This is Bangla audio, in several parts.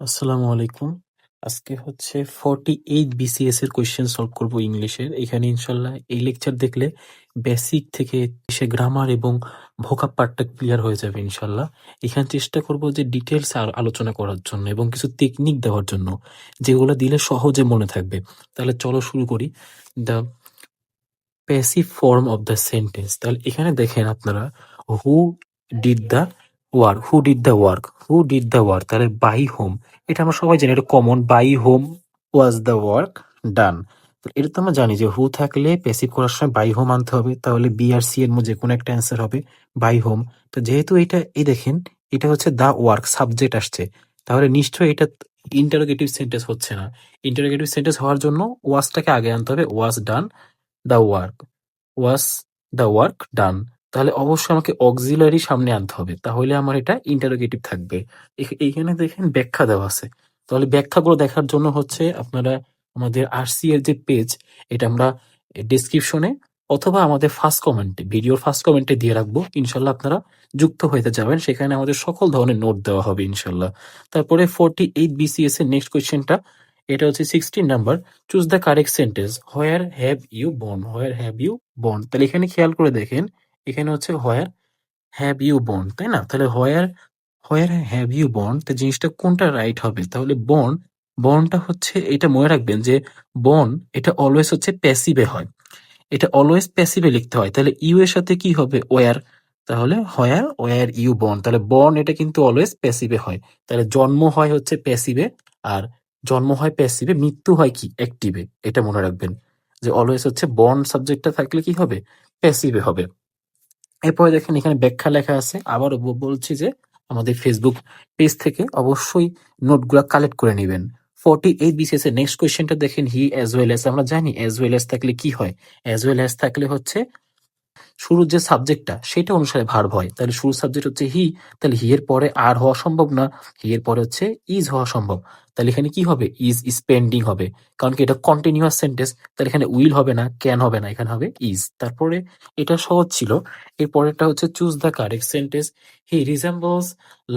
আসসালামু আলাইকুম। আজকে হচ্ছে 48 বিসিএস এর কোয়েশ্চেন সলভ করব ইংলিশের। এখানে ইনশাল্লাহ এই লেকচার দেখলে বেসিক থেকে সে গ্রামার এবং ভোকাব পার্টটা ক্লিয়ার হয়ে যাবে ইনশাল্লাহ। এখানে চেষ্টা করব যে ডিটেলস আলোচনা করার জন্য এবং কিছু টেকনিক দেওয়ার জন্য যেগুলো দিলে সহজে মনে থাকবে। তাহলে চলো শুরু করি। The passive form of the sentence. তাহলে এখানে দেখেন আপনারা who did the work, who did the work, who did the work, তাহলে বাই হোম, এটা আমরা সবাই জানি, এটা common, by whom was the work done. এটা তো আমরা জানি যে হু থাকলে প্যাসিভ করার সময় বাই হোম আনতে হবে, তাহলে বি আর সি এর মধ্যে কোনো একটা অ্যান্সার হবে বাই হোম। তো যেহেতু এটা এই দেখেন এটা হচ্ছে দা ওয়ার্ক সাবজেক্ট আসছে, তাহলে নিশ্চয়ই এটা ইন্টারোগেটিভ সেন্টেন্স হচ্ছে না। ইন্টারোগেটিভ সেন্টেন্স হওয়ার জন্য ওয়াজটাকে আগে আনতে হবে, was done the work, was the work done. তাহলে অবশ্যই আমাকে অক্সিলারি সামনে আনতে হবে, তাহলে আমার এটা ইন্টারোগেটিভ থাকবে। এইখানে দেখেন ব্যাখ্যা দেওয়া আছে, তাহলে ব্যাখ্যাগুলো দেখার জন্য হচ্ছে আপনারা আমাদের আরসি এর যে পেজ, এটা আমরা ডেসক্রিপশনে অথবা আমাদের ফার্স্ট কমেন্টে, ভিডিওর ফার্স্ট কমেন্টে দিয়ে রাখবো। ইনশাল্লাহ আপনারা যুক্ত হইতে যাবেন, সেখানে আমাদের সকল ধরনের নোট দেওয়া হবে ইনশাল্লাহ। তারপরে 48 বিসিএস এর নেক্সট কোয়েশ্চেনটা, এটা হচ্ছে 16 number. Choose the correct sentence, where have you born, where have you born. তাহলে এখানে খেয়াল করে দেখেন, এখানে হচ্ছে হোয়ার হ্যাভ ইউ বর্ন, তাই না? তাহলে হোয়ার হোয়ার হ্যাভ ইউ বর্ন, তো জিনিসটা কোনটা রাইট হবে? তাহলে বর্ন, বর্নটা হচ্ছে, এটা মনে রাখবেন যে বর্ন এটা অলওয়েজ হচ্ছে প্যাসিভে হয়, এটা অলওয়েজ প্যাসিভে লিখতে হয়। তাহলে ইউ এর সাথে কি হবে? ওয়ার। তাহলে হোয়ার ওয়ার ইউ বর্ন, তাহলে বর্ন এটা কিন্তু অলওয়েজ প্যাসিভে হয়। তাহলে জন্ম হয় হচ্ছে প্যাসিভে, আর জন্ম হয় প্যাসিভে, মৃত্যু হয় কি অ্যাক্টিভে, এটা মনে রাখবেন যে অলওয়েজ হচ্ছে বর্ন সাবজেক্টটা থাকলে কি হবে? প্যাসিভে হবে। এরপরে দেখেন এখানে ব্যাখ্যা লেখা আছে, আবারও বলছি যে আমাদের ফেসবুক পেজ থেকে অবশ্যই নোটগুলা কালেক্ট করে নেবেন। 48 বিসিএস এর নেক্সট কোয়েশ্চেনটা দেখেন, হি অ্যাজ ওয়েল অ্যাজ। আমরা জানি অ্যাজ ওয়েল অ্যাজ থাকলে কি হয়? অ্যাজ ওয়েল অ্যাজ থাকলে হচ্ছে শুরুর যে সাবজেক্টটা সেটা অনুসারে ভার্ব হয়। তাহলে শুরুর সাবজেক্ট হচ্ছে হি, তাহলে হি এর পরে আর হওয়া সম্ভব না, হি এর পরে হচ্ছে ইজ হওয়া সম্ভব। তাহলে এখানে কি হবে? ইজ স্পেন্ডিং হবে, কারণ কি এটা কন্টিনিউয়াস সেন্টেন্স। তাহলে এখানে উইল হবে না, ক্যান হবে না, এখানে হবে ইজ। তারপরে এটা সহজ ছিল। এর পরেরটা হচ্ছে choose the correct sentence, he resembles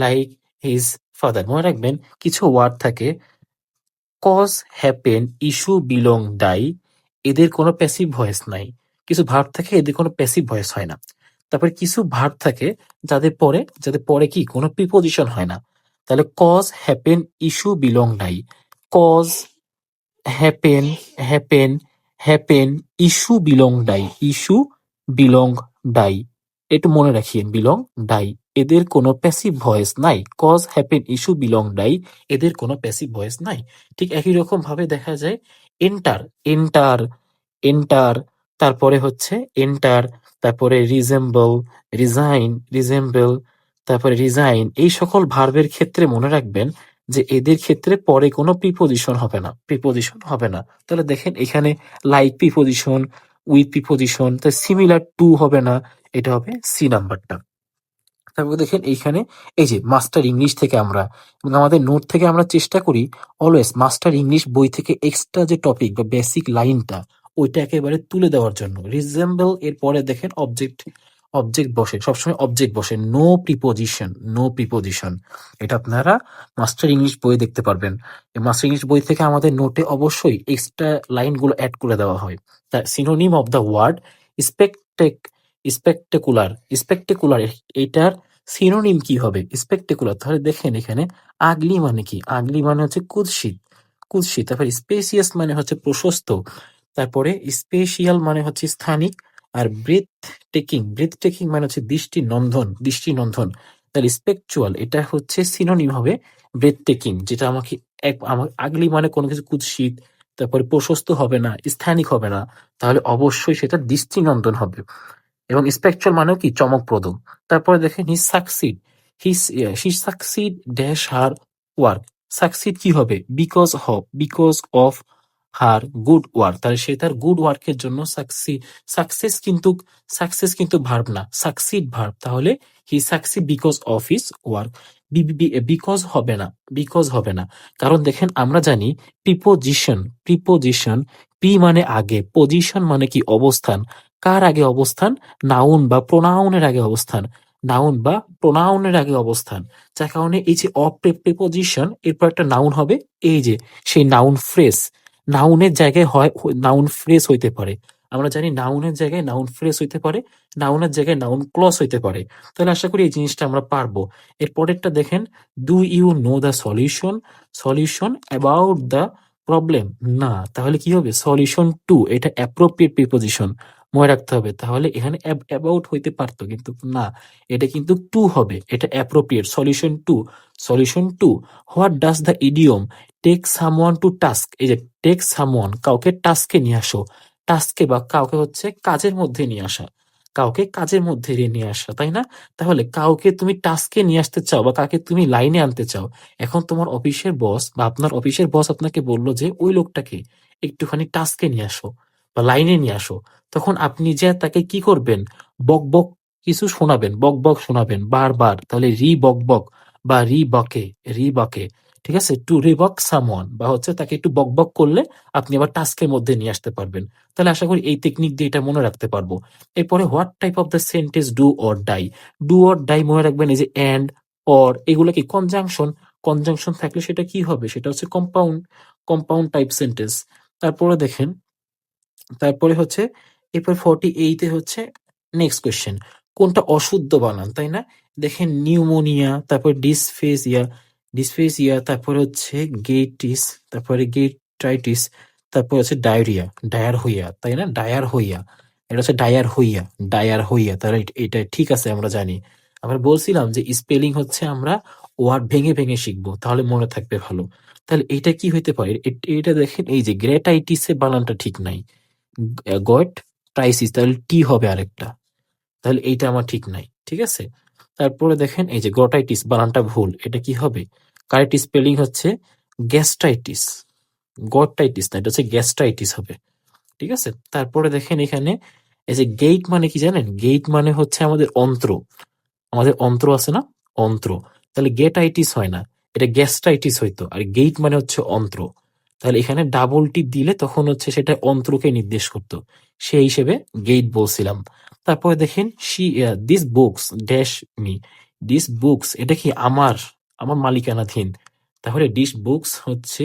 like his father. মনে রাখবেন কিছু ওয়ার্ড থাকে, cause, happen, issue, belong, die, এদের কোনো প্যাসিভ ভয়েস নাই। কিছু ভার্ব থাকে এদের কোনো প্যাসিভ ভয়েস হয় না। তারপরে কিছু ভার্ব থাকে যাদের পরে কি কোনো প্রিপোজিশন হয় না। তাহলে cause, happen, issue, belong, die. Cause, happen, happen, happen, issue, belong, die, issue, belong, die. একটু মনে রাখিয়েন, বিলং, ডাই, এদের কোনো প্যাসিভ ভয়েস নাই। Cause, happen, issue, belong, die, এদের কোনো প্যাসিভ ভয়েস নাই। ঠিক একই রকম ভাবে দেখা যায় এন্টার, এন্টার, এন্টার, তারপরে হচ্ছে এন্টার, তারপরে রিজেম্বল, রিজাইন, রিজেম্বল, তারপরে রিজাইন। এই সকল ভার্বের ক্ষেত্রে মনে রাখবেন যে এদের ক্ষেত্রে পরে কোনো প্রিপোজিশন হবে না, প্রিপোজিশন হবে না। তাহলে দেখেন এখানে লাইক প্রিপোজিশন, উইথ প্রিপোজিশন, তাই সিমিলার টু হবে না, এটা হবে সি নাম্বারটা। তারপর দেখেন এইখানে এই যে মাস্টার ইংলিশ থেকে আমরা এবং আমাদের নোট থেকে আমরা চেষ্টা করি অলওয়েজ মাস্টার ইংলিশ বই থেকে এক্সট্রা যে টপিক বা বেসিক লাইনটা ওইটা একেবারে তুলে দেওয়ার জন্য। রিজেম্বল এর পরে দেখেন অবজেক্ট, অবজেক্ট বসে, সবসময় অবজেক্ট বসে, নো প্রিপোজিশন, নো প্রিপোজিশন। এটা আপনারা মাস্টার ইংলিশ বই দেখতে পারবেন। এই মাস্টার ইংলিশ বই থেকে আমাদের নোটে অবশ্যই এক্সট্রা লাইনগুলো অ্যাড করে দেওয়া হয়। তা synonym of the word স্পেকটেক, spectacular, spectacular, এটার সিনোনিম কি হবে? স্পেকটেকুলার। তাহলে দেখেন এখানে আগলি মানে কি? আগলি মানে হচ্ছে কুৎসিত, কুৎসিত। তারপরে স্পেসিয়াস মানে হচ্ছে প্রশস্ত, তারপরে স্পেশিয়াল মানে হচ্ছে স্থানিক, আর ব্রেথ টেকিং, ব্রেথ টেকিং মানে হচ্ছে দৃষ্টি নন্দন, দৃষ্টি নন্দন। তাহলে স্পেকচুয়াল এটা হচ্ছে সিনোনিম হবে ব্রেথ টেকিং, যেটা আমাকে আগলি মানে কোনো কিছু কুৎসিত, তারপরে প্রশস্ত হবে না, স্থানিক হবে না, তাহলে অবশ্যই সেটা দৃষ্টিনন্দন হবে। এবং স্পেকচুয়াল মানেও কি? চমকপ্রদ। তারপরে দেখেন he succeed, he succeed dash her work. Succeed কি হবে? Because of her good work. তাহলে সে তার গুড ওয়ার্কের জন্য সাকসেস কিন্তু, সাকসেস কিন্তু ভার্ব না, সাকসিড ভার্ব। তাহলে he succeed because of his work. Because হবে না, বিকজ হবে না, কারণ দেখেন আমরা জানি প্রিপোজিশন, প্রিপোজিশন, পি মানে আগে, পজিশন মানে কি? অবস্থান। কার আগে অবস্থান? নাউন বা প্রোনাউনের আগে অবস্থান। নাউন বা প্রোনাউনের আগে অবস্থান, যার কারণে এই যে প্রিপোজিশন এরপর একটা নাউন হবে, এই যে সেই নাউন ফ্রেজ, নাউনের জায়গায় হয় নাউন ফ্রেজ হইতে পারে। আমরা জানি নাউনের জায়গায় নাউন ফ্রেজ হইতে পারে, নাউনের জায়গায় নাউন ক্লজ হইতে পারে। তাহলে আশা করি এই জিনিসটা আমরা পারবো। এর পরেরটা দেখেন, do you know the solution, solution about the problem, না তাহলে কি হবে, সলিউশন টু, এটা অ্যাপ্রোপ্রিয়েট প্রিপোজিশন, মনে রাখতে হবে। তাহলে এখানে অ্যাবাউট হইতে পারতো কিন্তু না, এটা কিন্তু টু হবে, এটা appropriate, solution to. Solution to, what does the idiom take someone to task, এই যে টেক সামওয়ান, কাউকে টাস্কে নিয়ে আসো, টাস্কে বা কাউকে হচ্ছে কাজের মধ্যে নিয়ে আসা, কাউকে কাজের মধ্যে নিয়ে আসা, তাই না? তাহলে কাউকে তুমি টাস্কে নিয়ে আসতে চাও বা কাকে তুমি লাইনে আনতে চাও, এখন তোমার অফিসের বস বা আপনার অফিসের বস আপনাকে বলল যে ওই লোকটাকে একটুখানি টাস্কে নিয়ে আসো বা লাইনে নিয়ে আসো, তখন আপনি যে তাকে কি করবেন, বক বক কিছু শোনাবেন, বক বক শোনাবেন বারবার, তাহলে রি বক বক বা রি বকে, রি বকে, ঠিক আছে, টু রিবক সামওয়ান, বা হচ্ছে তাকে একটু বক বক করলে আপনি আবার টাস্কের মধ্যে নিয়ে আসতে পারবেন। তাহলে আশা করি এই টেকনিক দিয়ে এটা মনে রাখতে পারবো। এরপরে what type of the sentence do or die, do or die মনে রাখবেন, এই যে অ্যান্ড, অর, এগুলো কি কনজাংশন, কনজাংশন থাকলে সেটা কি হবে, সেটা হচ্ছে কম্পাউন্ড, কম্পাউন্ড টাইপ সেন্টেন্স। তারপরে দেখেন, তারপরে হচ্ছে এরপর 48 হচ্ছে নেক্সট কোয়েশ্চেন, কোনটা অশুদ্ধ বানান, তাই না? দেখেন নিউমোনিয়া, তারপর ডিসফেজিয়া, ডিসফেজিয়া, তারপরে হচ্ছে গেইটিস, তারপরে গেট্রাইটিস, তারপর হচ্ছে ডায়রিয়া, ডায়ার হইয়া, তাই না, ডায়ার হইয়া, এটা হচ্ছে ডায়ার হইয়া, ডায়ার হইয়া, তাহলে এটা ঠিক আছে, আমরা জানি। আমরা বলছিলাম যে স্পেলিং হচ্ছে আমরা ওয়ার্ড ভেঙে ভেঙে শিখবো, তাহলে মনে থাকবে ভালো। তাহলে এটা কি হইতে পারে, এটা দেখেন, এই যে গ্রেটাইটিসের বানানটা ঠিক নাই, গট ট্রাইসিস, তাহলে টি হবে আরেকটা, তাহলে এইটা আমার ঠিক নাই, ঠিক আছে। তারপরে দেখেন এই যে গ্রটাইটিস বানানটা ভুল, এটা কি হবে, কারেক্ট স্পেলিং হচ্ছে গ্যাস্ট্রাইটিস, গটাইটিস না, এটা হচ্ছে গ্যাস্ট্রাইটিস হবে, ঠিক আছে। তারপরে দেখেন এখানে এই যে গেইট মানে কি জানেন, গেইট মানে হচ্ছে আমাদের অন্ত্র, আমাদের অন্ত্র আছে না, অন্ত্র, তাহলে গেটাইটিস হয় না, এটা গ্যাস্ট্রাইটিস হইতো, আর গেইট মানে হচ্ছে অন্ত্র, তাহলে এখানে ডাবল টি দিলে তখন হচ্ছে সেটা অন্ত্রকে নির্দেশ করতো, সেই হিসেবে গেইট বলছিলাম। তারপরে দেখেন this books dash me, this books এটা কি আমার, আমার মালিকানাধীন, তাহলে দিস বুকস হচ্ছে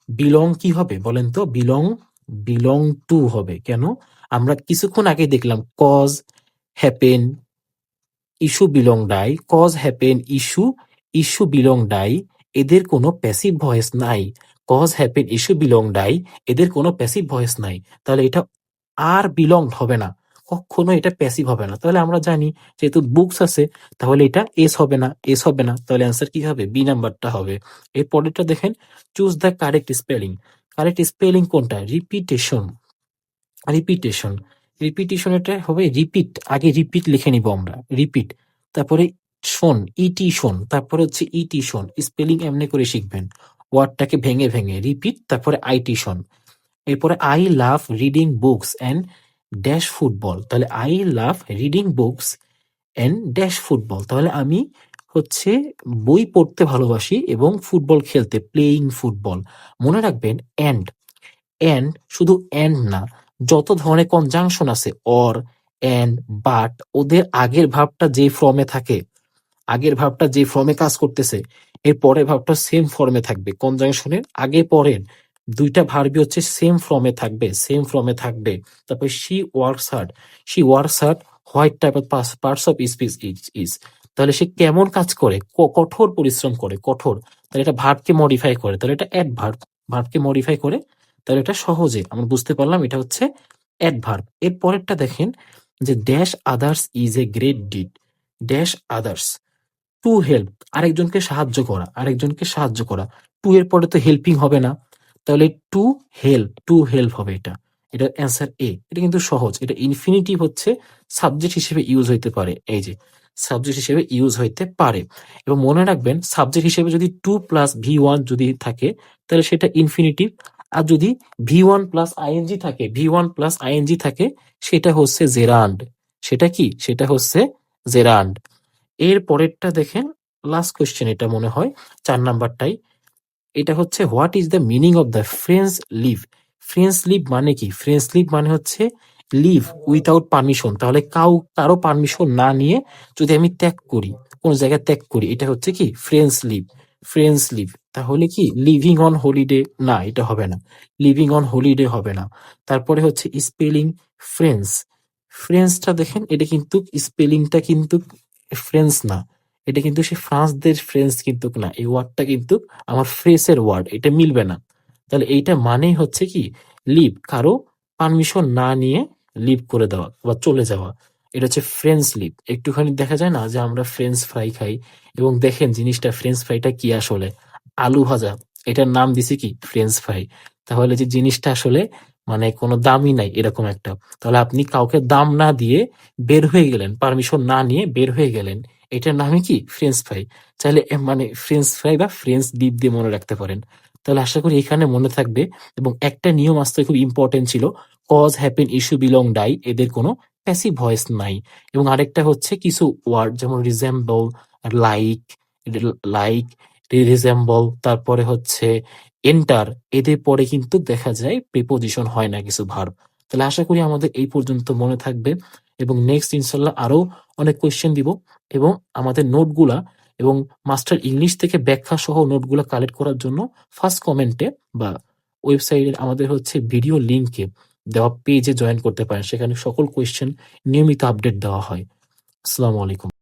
বিলং কি হবে বলেন তো, বিলং, বিলং টু হবে কেন, আমরা কিছুক্ষণ আগে দেখলাম cause, happen, issue belong die, cause happen issue, issue belong die, এদের কোনো প্যাসিভ ভয়েস নাই, cause happen issue belong die, এদের কোনো প্যাসিভ ভয়েস নাই, তাহলে এটা আর বিলং হবে না, কখনো এটা প্যাসিভ হবে না। তাহলে আমরা জানি যেহেতু বুকস আছে, তাহলে এটা এস হবে না, এস হবে না, তাহলে অ্যান্সার কি হবে, বি নাম্বারটা হবে। এর পরেরটা দেখেন, choose the correct spelling, correct spelling কোনটা, রিপিটেশন, রিপিটেশন, রিপিটেশন এটা হবে রিপিট, আগে রিপিট লিখে নিব আমরা, রিপিট, তারপরে শোন, ইটি শোন, তারপরে হচ্ছে ইটি শোন, স্পেলিং এমনি করে শিখবেন, ওয়ার্ডটাকে ভেঙে ভেঙে, রিপিট, তারপরে আইটি শোন। এরপরে I love reading books and dash football, তাহলে I love reading books and dash football, তাহলে আমি হচ্ছে বই পড়তে ভালোবাসি এবং ফুটবল খেলতে, প্লেইং ফুটবল। মনে রাখবেন অ্যান্ড, অ্যান্ড শুধু অ্যান্ড না, যত ধরনের কনজাংশন আছে, অর, অ্যান্ড, বাট, ওদের আগের ভাবটা যে ফর্মে থাকে, আগের ভাবটা যে ফর্মে কাজ করতেছে, এর পরের ভাবটা সেম ফর্মে থাকবে, কনজাংশনের আগে পরের দুইটা ভার্বই হচ্ছে সেম ফর্মে থাকবে, সেম ফর্মে থাকবে। তারপর she works hard, she works hard, white type of parts of speech is, তাহলে সে কেমন কাজ করে, কঠোর পরিশ্রম করে, কঠোর, তাহলে এটা ভার্বকে মডিফাই করে, তাহলে এটা অ্যাডভার্ব, ভার্বকে মডিফাই করে, তাহলে এটা সহজে আমরা বুঝতে পারলাম এটা হচ্ছে অ্যাডভার্ব। এর পরেরটা দেখেন যে dash others is a great did, dash others, to help, আরেকজনকে সাহায্য করা, আরেকজনকে সাহায্য করা, টু এর পরে তো হেল্পিং হবে না, তাহলে টু হেল্প, টু হেল্প হবে এটা, এটা অ্যান্সার এ। এটা কিন্তু সহজ, এটা ইনফিনিটিভ হচ্ছে সাবজেক্ট হিসেবে ইউজ হইতে পারে, এই যে সাবজেক্ট হিসেবে ইউজ হইতে পারে। এবং মনে রাখবেন সাবজেক্ট হিসেবে যদি টু প্লাস ভি ওয়ান যদি থাকে, তাহলে সেটা ইনফিনিটিভ, আর যদি ভি ওয়ান প্লাস আইএনজি থাকে, ভি ওয়ান প্লাস আইএনজি থাকে, সেটা হচ্ছে জেরান্ড, সেটা কি, সেটা হচ্ছে জেরান্ড। এর পরেরটা দেখেন, লাস্ট কোয়েশ্চেন এটা মনে হয়, ৪ নাম্বারটাই, এটা হচ্ছে what is the meaning of the French leave, French leave মানে কি, ফ্রেঞ্চ লিভ মানে হচ্ছে লিভ উইথাউট পারমিশন, তাহলে কারো পারমিশন না নিয়ে যদি আমি ত্যাগ করি, কোন জায়গায় ত্যাগ করি, এটা হচ্ছে কি ফ্রেন্ডস লিভ। ফ্রেন্ডস লিভ তাহলে কি লিভিং অন হলিডে, না এটা হবে না, লিভিং অন হলিডে হবে না। তারপরে হচ্ছে স্পেলিং ফ্রেন্ডস, ফ্রেন্ডসটা দেখেন এটা কিন্তু স্পেলিংটা কিন্তু ফ্রেন্ডস না, এটা কিন্তু সে ফ্রান্সদের ফ্রেন্ডস কিন্তু না, এই ওয়ার্ডটা কিন্তু আমার ফ্রেসের ওয়ার্ড, এটা মিলবে না। তাহলে এইটা মানেই হচ্ছে কি লিভ, কারো পারমিশন না নিয়ে লিভ করে দেওয়া বা চলে যাওয়া, এটা হচ্ছে ফ্রেঞ্চ লিভ। একটুখানি দেখা যায় না যে আমরা ফ্রেঞ্চ ফ্রাই খাই, এবং দেখেন জিনিসটা ফ্রেঞ্চ ফ্রাইটা কি আসলে আলু ভাজা, এটার নাম দিছি কি ফ্রেঞ্চ ফ্রাই। তাহলে যে জিনিসটা আসলে মানে কোনো দামই নাই এরকম একটা, তাহলে আপনি কাউকে দাম না দিয়ে বের হয়ে গেলেন, পারমিশন না নিয়ে বের হয়ে গেলেন, এটার নামই কি ফ্রেঞ্চ ফ্রাই। চাইলে মানে ফ্রেঞ্চ ফ্রাই বা ফ্রেঞ্চ ডিপ দিয়ে মনে রাখতে পারেন। তাহলে আশা করি এখানে মনে থাকবে। এবং একটা নিয়ম আসতে খুব ইম্পর্টেন্ট ছিল, cause happen issue belong die, এদের কোনো প্যাসিভ ভয়েস নাই। এবং আরেকটা হচ্ছে কিছু ওয়ার্ড যেমন রিজেম্বল, লাইক, লাইক, রিজেম্বল, তারপরে হচ্ছে এন্টার, এদের পরে কিন্তু দেখা যায় প্রিপোজিশন হয় না কিছু ভার্ব। তাহলে আশা করি আমাদের এই পর্যন্ত মনে থাকবে, এবং নেক্সট ইনশাল্লাহ আরো অনেক কোয়েশ্চেন দিব, এবং আমাদের নোটগুলা এবং মাস্টার ইংলিশ থেকে ব্যাখ্যা সহ নোটগুলা কালেক্ট করার জন্য ফার্স্ট কমেন্টে বা ওয়েবসাইটের আমাদের হচ্ছে ভিডিও লিংকে দেওয়া পেজে জয়েন করতে পারেন, সেখানে সকল কোয়েশ্চেন নিয়মিত আপডেট দেওয়া হয়। আসসালামু আলাইকুম।